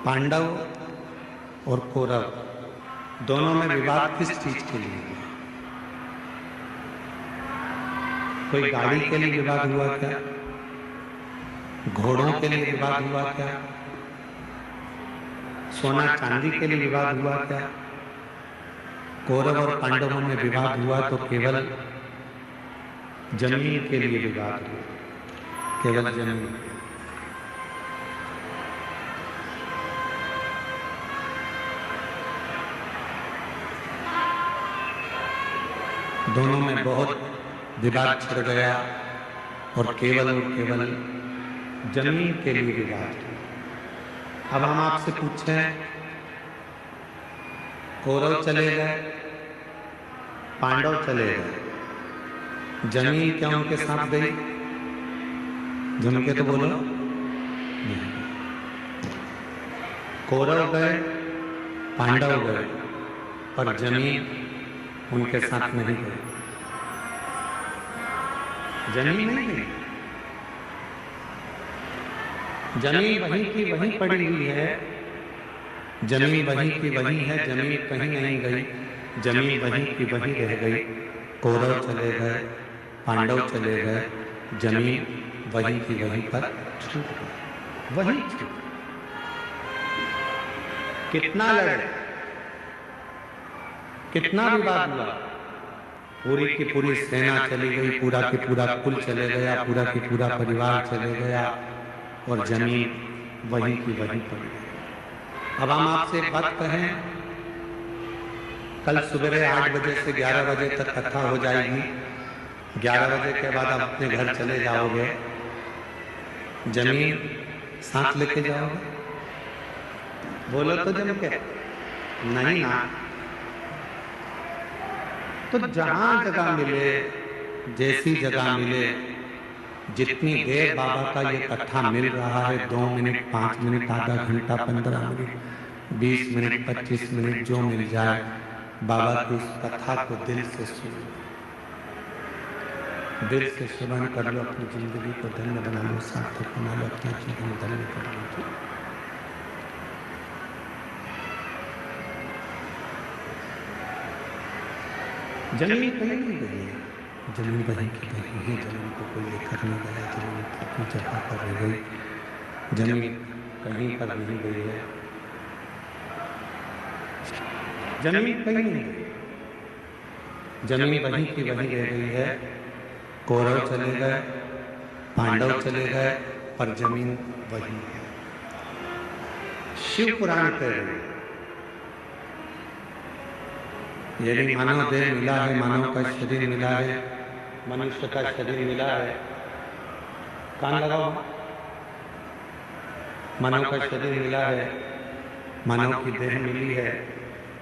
पांडव और कौरव दोनों में विवाद किस चीज के लिए हुआ? कोई गाड़ी के लिए विवाद हुआ क्या? घोड़ों के लिए विवाद हुआ क्या? सोना चांदी के लिए विवाद हुआ क्या? कौरव और पांडवों में विवाद हुआ तो केवल जमीन के लिए विवाद हुआ, केवल जमीन। दोनों में बहुत विवाद छिड़ गया और केवल जमीन के लिए विवाद हुआ। अब हम आपसे पूछें, कौरव चले गए, पांडव चले गए, जमीन क्या उनके साथ गई? जम के तो बोलो। कौरव गए, पांडव गए, पर जमीन उनके साथ नहीं गई। जमीन नहीं गई, जमीन वहीं की वहीं पड़ी हुई है। जमीन वहीं की वहीं है, जमीन कहीं नहीं गई, जमीन वहीं की वहीं रह गई। कौरव चले गए, पांडव चले गए, जमीन वहीं की वहीं पर छूट गई, वहीं छूट। कितना लड़े, कितना विवाद हुआ, पूरी की पूरी सेना चली गई, पूरा की पूरा कुल चले गया, पूरा की पूरा परिवार चले गया और जमीन वहीं की वहीं पड़ी। अब हम आपसे एक बात कहें, कल सुबह 8 बजे से 11 बजे तक कथा हो जाएगी। 11 बजे के बाद आप अपने घर चले जाओगे, जमीन साथ लेके जाओगे? बोलो तो जम के नहीं ना। तो जहां जगह मिले, जैसी जगह मिले, जितनी देर बाबा का ये कथा मिल रहा है, 2 मिनट, 5 मिनट, आधा घंटा, 15 मिनट, 20 मिनट, 25 मिनट, जो मिल जाए, बाबा की इस कथा को दिल से सुनो, दिल से श्रवण कर लो, अपनी जिंदगी को धन्य बना लो, सार्थक बना लो, अपना जीवन धन्य कर लो। जमीन कहीं नहीं गई है, जमीन वहीं की वहीं है। जमीन को कोई लेकर नहीं गया, जमीन अपनी जगह पर रह गई, जमीन कहीं पर नहीं गई है, जमीन कहीं नहीं गई, जमीन वहीं की वहीं रह गई है। कौरव चले गए, पांडव चले गए, पर जमीन वहीं है। शिव पुराण कह रहे हैं, यदि मानव देह मिला है, मानव का शरीर मिला है, मनुष्य का शरीर मिला है, कान लगाओ, मानव का शरीर मिला है, मानव की देह मिली है,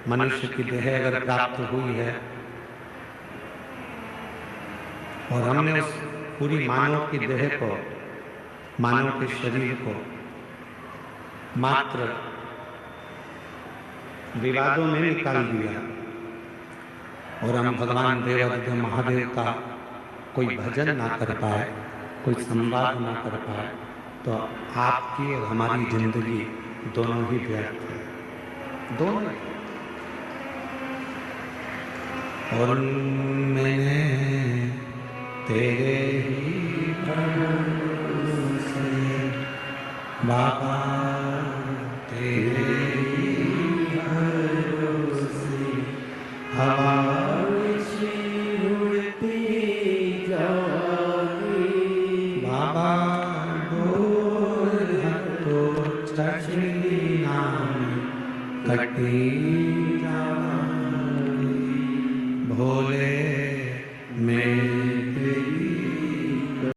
मनुष्य की देह अगर प्राप्त हुई है और हमने उस पूरी मानव की देह को, मानव के शरीर को मात्र विवादों में निकाल दिया और हम भगवान देवादिदेव महादेव का कोई भजन ना कर पाए, कोई संवाद ना कर पाए, तो आपकी और हमारी जिंदगी दोनों ही व्यर्थ है, दोनों। और मैंने तेरे ही भरोसे बाबा, तेरे ही भरोसे हवा कटी